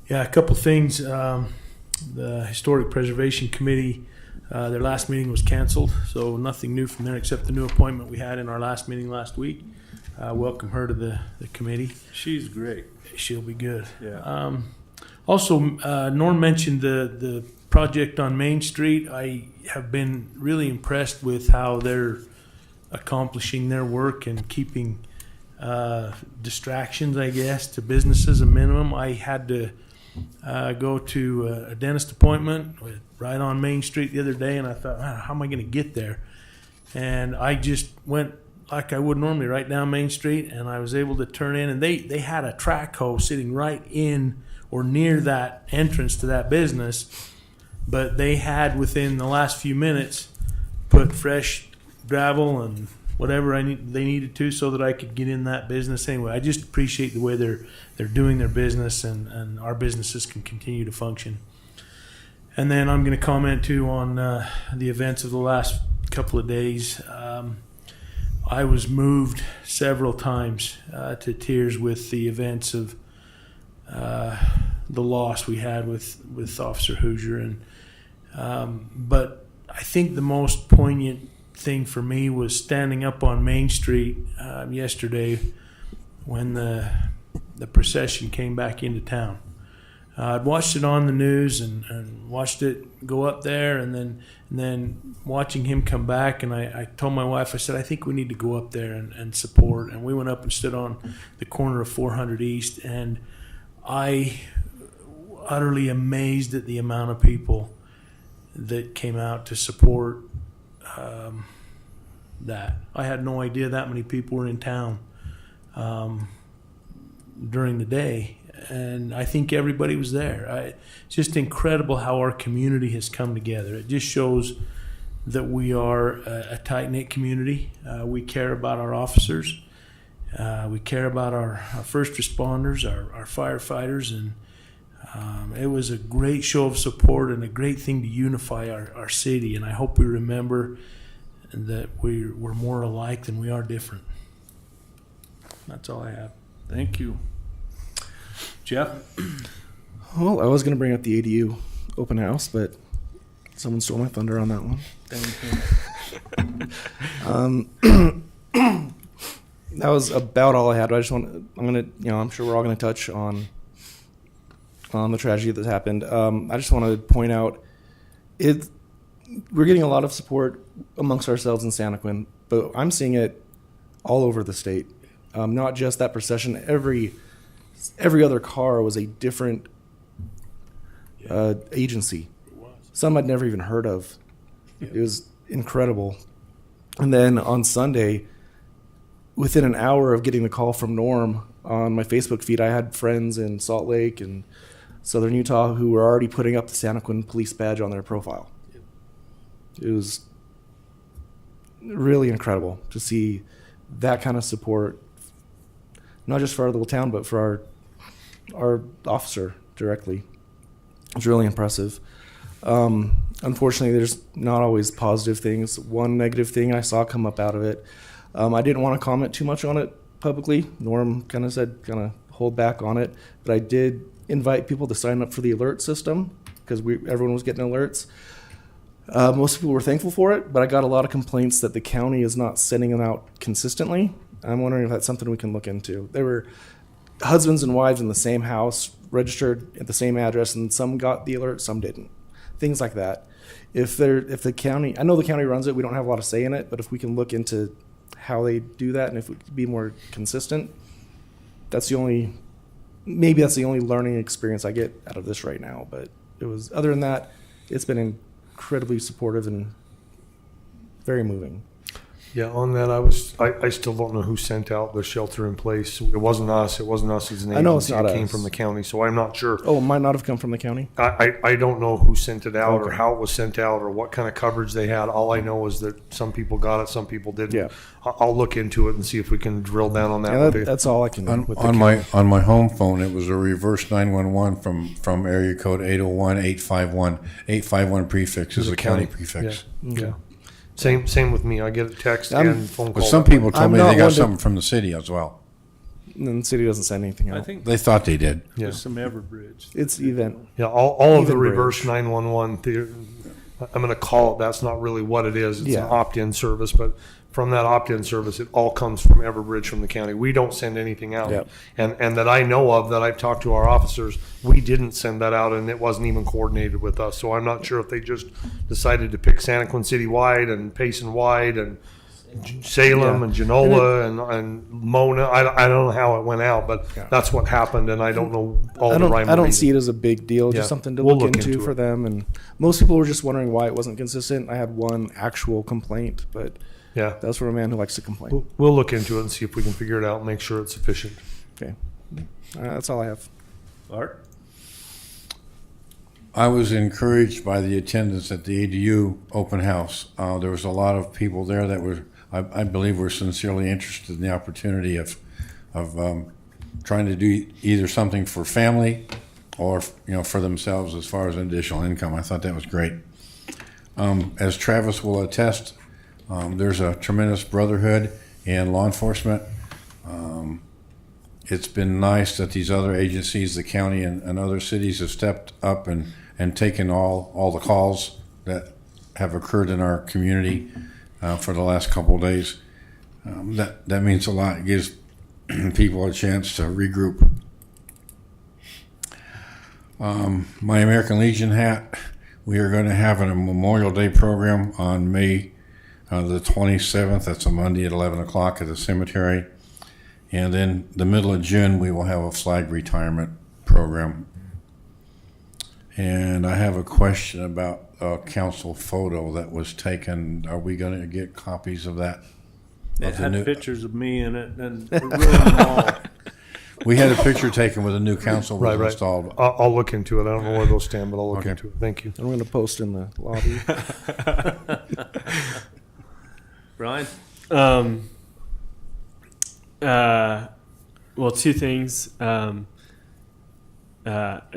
Speaker 5: Yeah, a couple things. The Historic Preservation Committee, their last meeting was canceled, so nothing new from there except the new appointment we had in our last meeting last week. Welcome her to the committee.
Speaker 1: She's great.
Speaker 5: She'll be good.
Speaker 1: Yeah.
Speaker 5: Also, Norm mentioned the project on Main Street. I have been really impressed with how they're accomplishing their work and keeping distractions, I guess, to businesses a minimum. I had to go to a dentist appointment right on Main Street the other day, and I thought, how am I going to get there? And I just went like I would normally, right down Main Street, and I was able to turn in, and they had a track hoe sitting right in or near that entrance to that business, but they had within the last few minutes put fresh gravel and whatever they needed to so that I could get in that business anyway. I just appreciate the way they're doing their business, and our businesses can continue to function. And then I'm going to comment too on the events of the last couple of days. I was moved several times to tears with the events of the loss we had with Officer Hoosier, and but I think the most poignant thing for me was standing up on Main Street yesterday when the procession came back into town. I'd watched it on the news and watched it go up there, and then watching him come back, and I told my wife, I said, I think we need to go up there and support. And we went up and stood on the corner of 400 East, and I utterly amazed at the amount of people that came out to support that. I had no idea that many people were in town during the day, and I think everybody was there. It's just incredible how our community has come together. It just shows that we are a tight-knit community. We care about our officers. We care about our first responders, our firefighters, and it was a great show of support and a great thing to unify our city. And I hope we remember that we're more alike than we are different. That's all I have.
Speaker 1: Thank you. Jeff?
Speaker 7: Well, I was going to bring up the ADU open house, but someone stole my thunder on that one. That was about all I had. But I'm sure we're all going to touch on the tragedy that happened. I just want to point out we're getting a lot of support amongst ourselves in Santaquin, but I'm seeing it all over the state. Not just that procession. Every other car was a different agency. Some I'd never even heard of. It was incredible. And then on Sunday, within an hour of getting the call from Norm on my Facebook feed, I had friends in Salt Lake and Southern Utah who were already putting up the Santaquin police badge on their profile. It was really incredible to see that kind of support, not just for our little town, but for our officer directly. It's really impressive. Unfortunately, there's not always positive things. One negative thing I saw come up out of it, I didn't want to comment too much on it publicly. Norm kind of said, kind of hold back on it, but I did invite people to sign up for the alert system because everyone was getting alerts. Most people were thankful for it, but I got a lot of complaints that the county is not sending them out consistently. I'm wondering if that's something we can look into. There were husbands and wives in the same house, registered at the same address, and some got the alert, some didn't. Things like that. If the county, I know the county runs it, we don't have a lot of say in it, but if we can look into how they do that and if we could be more consistent, maybe that's the only learning experience I get out of this right now. But other than that, it's been incredibly supportive and very moving.
Speaker 4: Yeah, on that, I still don't know who sent out the shelter in place. It wasn't us. It wasn't us as an agency.
Speaker 7: I know it's not
Speaker 4: It came
Speaker 7: us.
Speaker 4: from the county, so I'm not sure.
Speaker 7: Oh, it might not have come from the county?
Speaker 4: I don't know who sent it out or
Speaker 7: Okay.
Speaker 4: how it was sent out or what kind of coverage they had. All I know is that some people got it, some people didn't.
Speaker 7: Yeah.
Speaker 4: I'll look into it and see if we can drill down on that.
Speaker 7: Yeah,
Speaker 4: with the-
Speaker 7: that's all I can do. with the
Speaker 6: On my home phone, it was a reverse 911 from area code 801-851. 851 prefix is
Speaker 4: It's
Speaker 6: a
Speaker 4: a
Speaker 6: county
Speaker 4: county.
Speaker 6: prefix.
Speaker 4: Yeah. Same with me. I get a text and phone
Speaker 6: But
Speaker 4: call.
Speaker 6: some people told
Speaker 7: I'm
Speaker 6: me
Speaker 7: not
Speaker 6: they got
Speaker 7: one to-
Speaker 6: something from the city as well.
Speaker 7: And the city doesn't send anything out.
Speaker 1: I think
Speaker 6: They thought they did.
Speaker 4: Yeah.
Speaker 1: there's some Everbridge.
Speaker 7: It's event.
Speaker 4: Yeah, all of the
Speaker 7: Even
Speaker 4: reverse
Speaker 7: bridge.
Speaker 4: 911, I'm going to call it, that's not really what it is. It's
Speaker 7: Yeah.
Speaker 4: an opt-in service, but from that opt-in service, it all comes from Everbridge from the county. We don't send anything out.
Speaker 7: Yep.
Speaker 4: And that I know of, that I've talked to our officers, we didn't send that out, and it wasn't even coordinated with us. So I'm not sure if they just decided to pick Santaquin city-wide and Payson-wide and Salem
Speaker 7: Yeah.
Speaker 4: and Genola and Mona. I don't know how it went out, but
Speaker 7: Yeah.
Speaker 4: that's what happened, and I don't know all
Speaker 7: I
Speaker 4: the rhyme
Speaker 7: don't
Speaker 4: or reason.
Speaker 7: see it as a big deal,
Speaker 4: Yeah.
Speaker 7: just something to
Speaker 4: We'll
Speaker 7: look
Speaker 4: look
Speaker 7: into
Speaker 4: into
Speaker 7: for
Speaker 4: it.
Speaker 7: them. And most people were just wondering why it wasn't consistent. I had one actual complaint, but
Speaker 4: Yeah.
Speaker 7: that's from a man who likes to complain.
Speaker 4: We'll look into it and see if we can figure it out and make sure it's sufficient.
Speaker 7: Okay. That's all I have.
Speaker 1: Art?
Speaker 6: I was encouraged by the attendance at the ADU open house. There was a lot of people there that were, I believe, were sincerely interested in the opportunity of trying to do either something for family or for themselves as far as additional income. I thought that was great. As Travis will attest, there's a tremendous brotherhood in law enforcement. It's been nice that these other agencies, the county and other cities, have stepped up and taken all the calls that have occurred in our community for the last couple of days. That means a lot. It gives people a chance to regroup. My American Legion hat, we are going to have a Memorial Day program on May the 27th. That's a Monday at 11 o'clock at the cemetery. And then the middle of June, we will have a flag retirement program. And I have a question about a council photo that was taken. Are we going to get copies of that?
Speaker 1: It
Speaker 6: Of the
Speaker 1: had
Speaker 6: new-
Speaker 1: pictures of me in it, and they're really small.
Speaker 6: We had a picture taken with a new council was
Speaker 4: Right.
Speaker 6: installed.
Speaker 4: I'll look into it. I don't know where those stand, but I'll look
Speaker 6: Okay.
Speaker 4: into it. Thank you.
Speaker 7: I'm going to post in the lobby.
Speaker 1: Brian?
Speaker 2: Well, two things.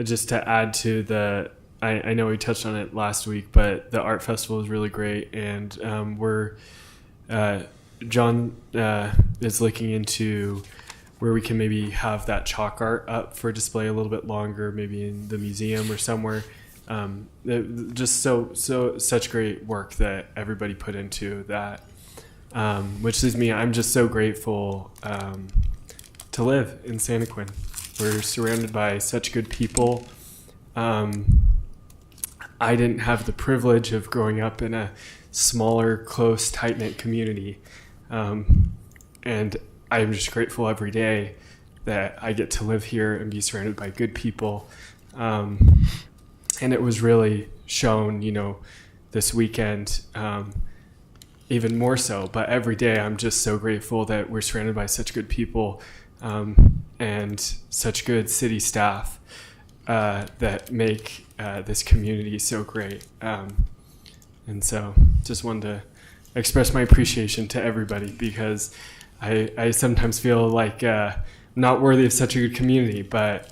Speaker 2: Just to add to I know we touched on it last week, but the art festival is really great, and John is looking into where we can maybe have that chalk art up for display a little bit longer, maybe in the museum or somewhere. Just such great work that everybody put into that, which leaves me, I'm just so grateful to live in Santaquin. We're surrounded by such good people. I didn't have the privilege of growing up in a smaller, close, tight-knit community. And I'm just grateful every day that I get to live here and be surrounded by good people. And it was really shown, this weekend, even more so. But every day I'm just so grateful that we're surrounded by such good people and such good city staff that make this community so great. And so just wanted to express my appreciation to everybody, because I sometimes feel like not worthy of such a good community, but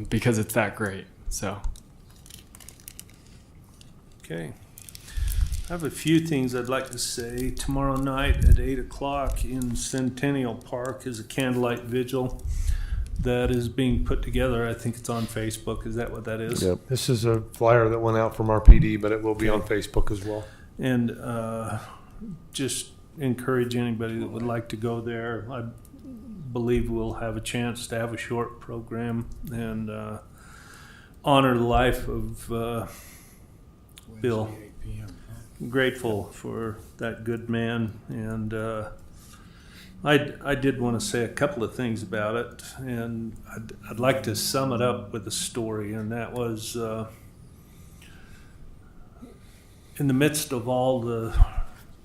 Speaker 2: because it's that great. So
Speaker 1: Okay. I have a few things I'd like to say. Tomorrow night at 8 o'clock in Centennial Park is a candlelight vigil that is being put together. I think it's on Facebook. Is that what that is?
Speaker 7: Yep.
Speaker 4: This is a flyer that went out from our PD, but it will be on Facebook as well.
Speaker 1: And just encourage anybody that would like to go there. I believe we'll have a chance to have a short program and honor the life of Bill. Grateful for that good man, and I did want to say a couple of things about it, and I'd like to sum it up with a story, and that was in the midst of all the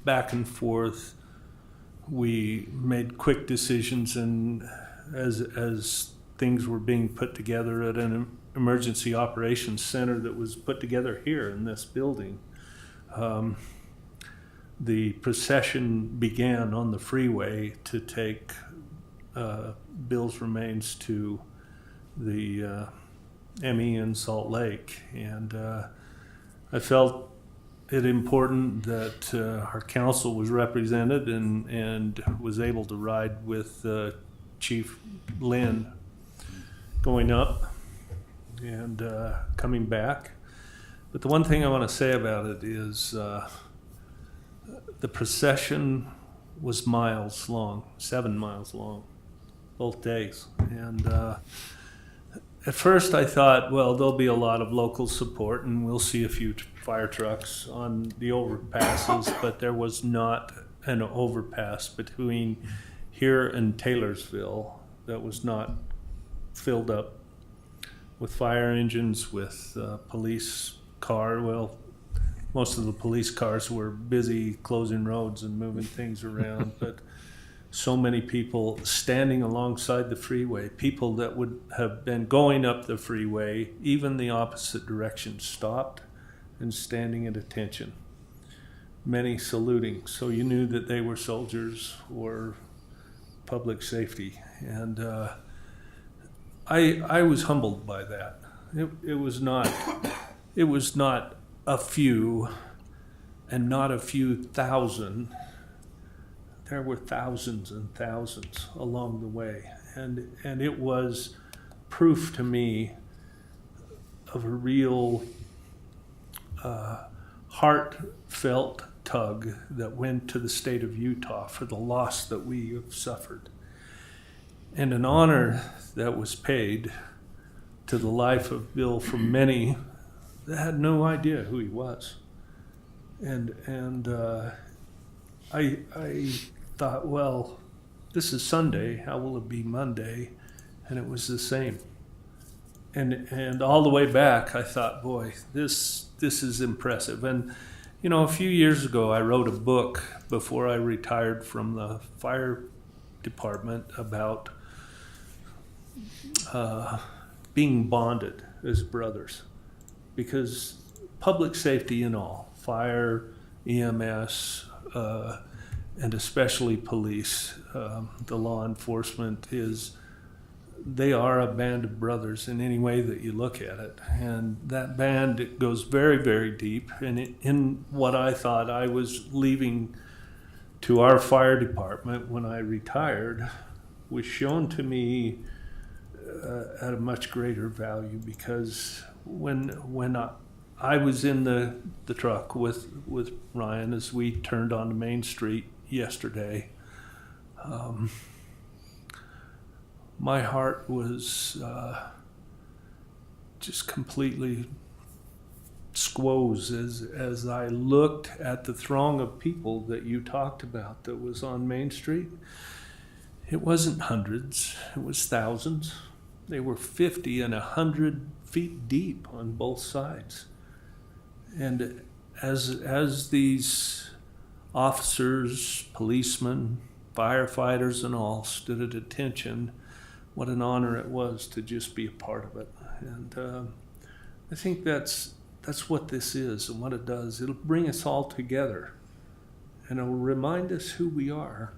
Speaker 1: back and forth, we made quick decisions, and as things were being put together at an emergency operations center that was put together here in this building, the procession began on the freeway to take Bill's remains to the ME in Salt Lake, and I felt it important that our council was represented and was able to ride with Chief Lynn going up and coming back. But the one thing I want to say about it is the procession was miles long, 7 miles long, both days. And at first I thought, well, there'll be a lot of local support and we'll see a few fire trucks on the overpasses, but there was not an overpass between here and Taylorsville that was not filled up with fire engines, with police car. Well, most of the police cars were busy closing roads and moving things around, but so many people standing alongside the freeway, people that would have been going up the freeway, even the opposite direction, stopped and standing at attention. Many saluting, so you knew that they were soldiers or public safety. And I was humbled by that. It was not a few and not a few thousand. There were thousands and thousands along the way, and it was proof to me of a real heartfelt tug that went to the state of Utah for the loss that we have suffered, and an honor that was paid to the life of Bill from many that had no idea who he was. And I thought, well, this is Sunday, how will it be Monday? And it was the same. And all the way back, I thought, boy, this is impressive. And, you know, a few years ago, I wrote a book before I retired from the fire department about being bonded as brothers. Because public safety and all, fire, EMS, and especially police, the law enforcement they are a band of brothers in any way that you look at it. And that band, it goes very, very deep. And in what I thought I was leaving to our fire department when I retired was shown to me at a much greater value, because when I was in the truck with Ryan as we turned onto Main Street yesterday, my heart was just completely squoze as I looked at the throng of people that you talked about that was on Main Street. It wasn't hundreds, it was thousands. They were 50 and 100 feet deep on both sides. And as these officers, policemen, firefighters and all stood at attention, what an honor it was to just be a part of it. And I think that's what this is and what it does. It'll bring us all together, and it'll remind us who we are.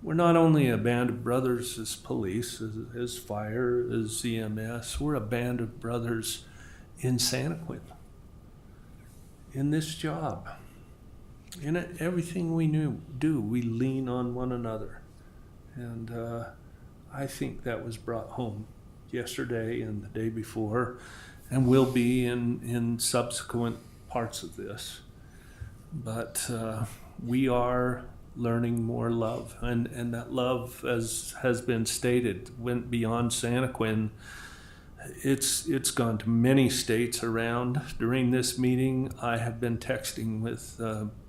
Speaker 1: We're not only a band of brothers as police, as fire, as EMS. We're a band of brothers in Santaquin. in this job, in everything we do, we lean on one another. And I think that was brought home yesterday and the day before, and will be in subsequent parts of this. But we are learning more love, and that love, as has been stated, went beyond Santaquin. It's gone to many states around. During this meeting, I have been texting with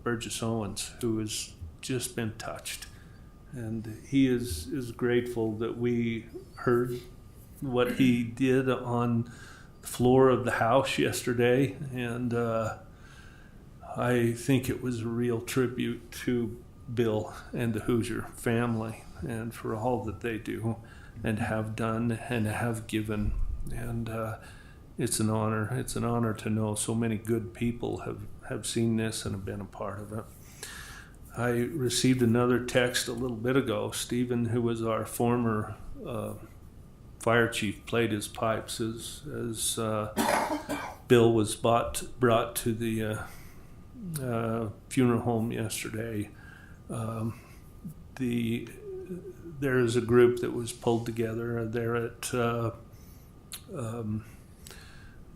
Speaker 1: Burgess Owens, who has just been touched, and he is grateful that we heard what he did on the floor of the House yesterday, and I think it was a real tribute to Bill and the Hoosier family, and for all that they do and have done and have given. And it's an honor. It's an honor to know so many good people have seen this and have been a part of it. I received another text a little bit ago. Stephen, who was our former fire chief, played his pipes as Bill was brought to the funeral home yesterday. There is a group that was pulled together there at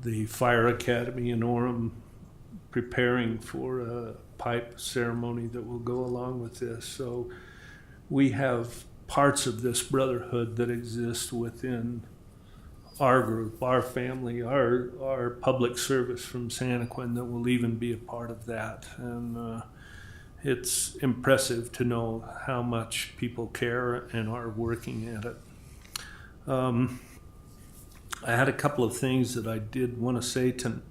Speaker 1: the Fire Academy in Orem, preparing for a pipe ceremony that will go along with this. So we have parts of this brotherhood that exist within our group, our family, our public service from Santaquin that will even be a part of that. And it's impressive to know how much people care and are working at it. I had a couple of things that I did want to say to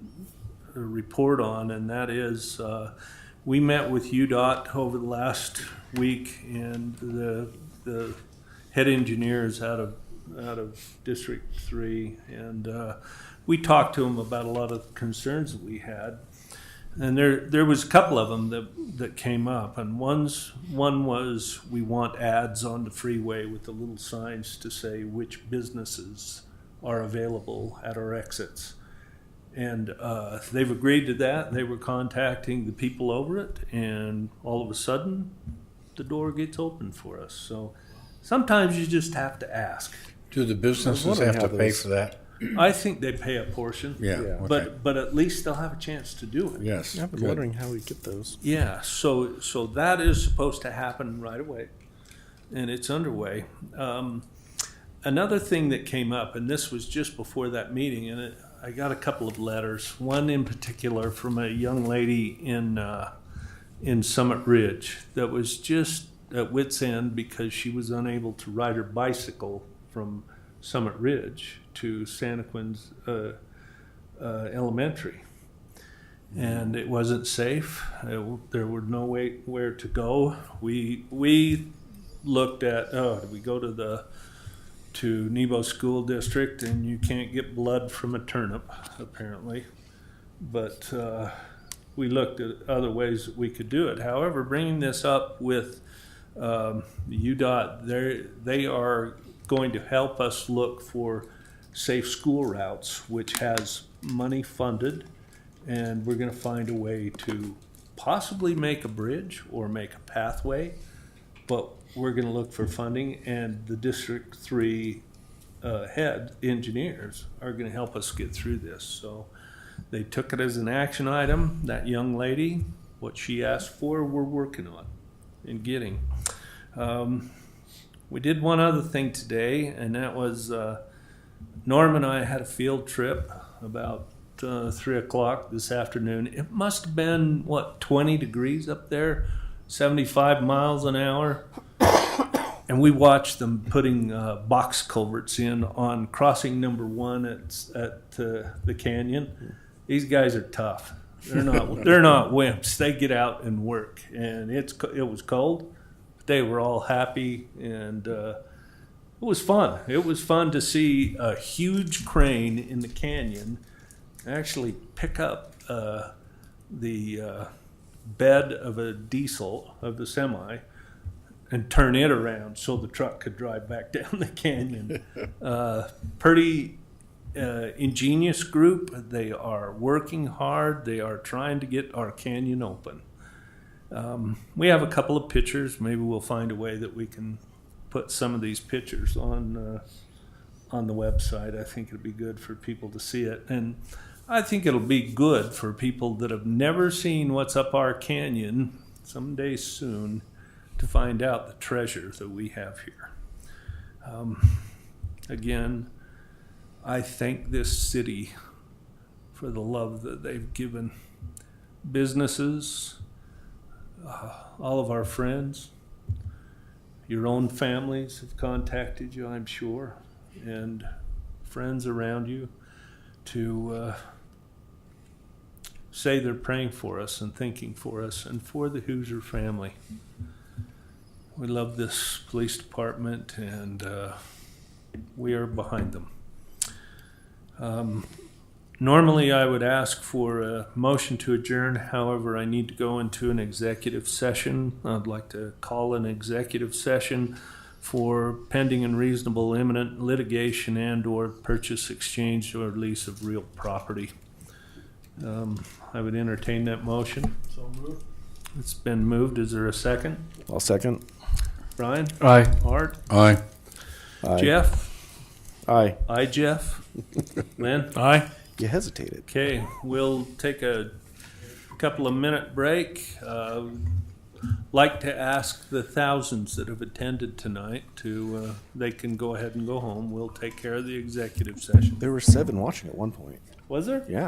Speaker 1: report on, and that is we met with UDOT over the last week, and the head engineers out of District 3, and we talked to them about a lot of concerns that we had. And there was a couple of them that came up, and one was we want ads on the freeway with the little signs to say which businesses are available at our exits. And they've agreed to that. They were contacting the people over it, and all of a sudden, the door gets open for us. So sometimes you just have to ask.
Speaker 6: Do the businesses have to pay for that?
Speaker 1: I think they pay a portion.
Speaker 6: Yeah. Okay.
Speaker 1: But at least they'll have a chance to do it.
Speaker 6: Yes.
Speaker 7: I've been
Speaker 6: good.
Speaker 7: wondering how we get those.
Speaker 1: Yeah, so that is supposed to happen right away, and it's underway. Another thing that came up, and this was just before that meeting, and I got a couple of letters. One in particular from a young lady in Summit Ridge that was just at wit's end because she was unable to ride her bicycle from Summit Ridge to Santaquin's elementary. And it wasn't safe. There were nowhere to go. We looked at, did we go to Nebo School District, and you can't get blood from a turnip, apparently. But we looked at other ways that we could do it. However, bringing this up with UDOT, they are going to help us look for safe school routes, which has money funded, and we're going to find a way to possibly make a bridge or make a pathway, but we're going to look for funding, and the District 3 head engineers are going to help us get through this. So they took it as an action item. That young lady, what she asked for, we're working on and getting. We did one other thing today, and that was Norm and I had a field trip about 3 o'clock this afternoon. It must have been, 20 degrees up there, 75 miles an hour. And we watched them putting box culverts in on crossing number 1 at the canyon. These guys are tough. They're not wimps. They get out and work. And it was cold, but they were all happy, and it was fun. It was fun to see a huge crane in the canyon actually pick up the bed of a diesel of the semi and turn it around so the truck could drive back down the canyon. Pretty ingenious group. They are working hard. They are trying to get our canyon open. We have a couple of pictures. Maybe we'll find a way that we can put some of these pictures on the website. I think it'll be good for people to see it. And I think it'll be good for people that have never seen what's up our canyon someday soon to find out the treasure that we have here. Again, I thank this city for the love that they've given businesses, all of our friends, your own families have contacted you, I'm sure, and friends around you to say they're praying for us and thinking for us and for the Hoosier family. We love this police department, and we are behind them. Normally, I would ask for a motion to adjourn. However, I need to go into an executive session. I'd like to call an executive session for pending and reasonable imminent litigation and/or purchase, exchange, or lease of real property. I would entertain that motion.
Speaker 5: So moved.
Speaker 1: It's been moved. Is there a second?
Speaker 7: I'll second.
Speaker 1: Brian?
Speaker 2: Aye.
Speaker 1: Art?
Speaker 6: Aye.
Speaker 7: Aye.
Speaker 1: Jeff?
Speaker 7: Aye.
Speaker 1: Aye, Jeff? Lynn?
Speaker 5: Aye.
Speaker 7: You hesitated.
Speaker 1: Okay, we'll take a couple of minute break. Like to ask the thousands that have attended tonight to, they can go ahead and go home. We'll take care of the executive session.
Speaker 7: There were 7 watching at one point.
Speaker 1: Was there?
Speaker 7: Yeah.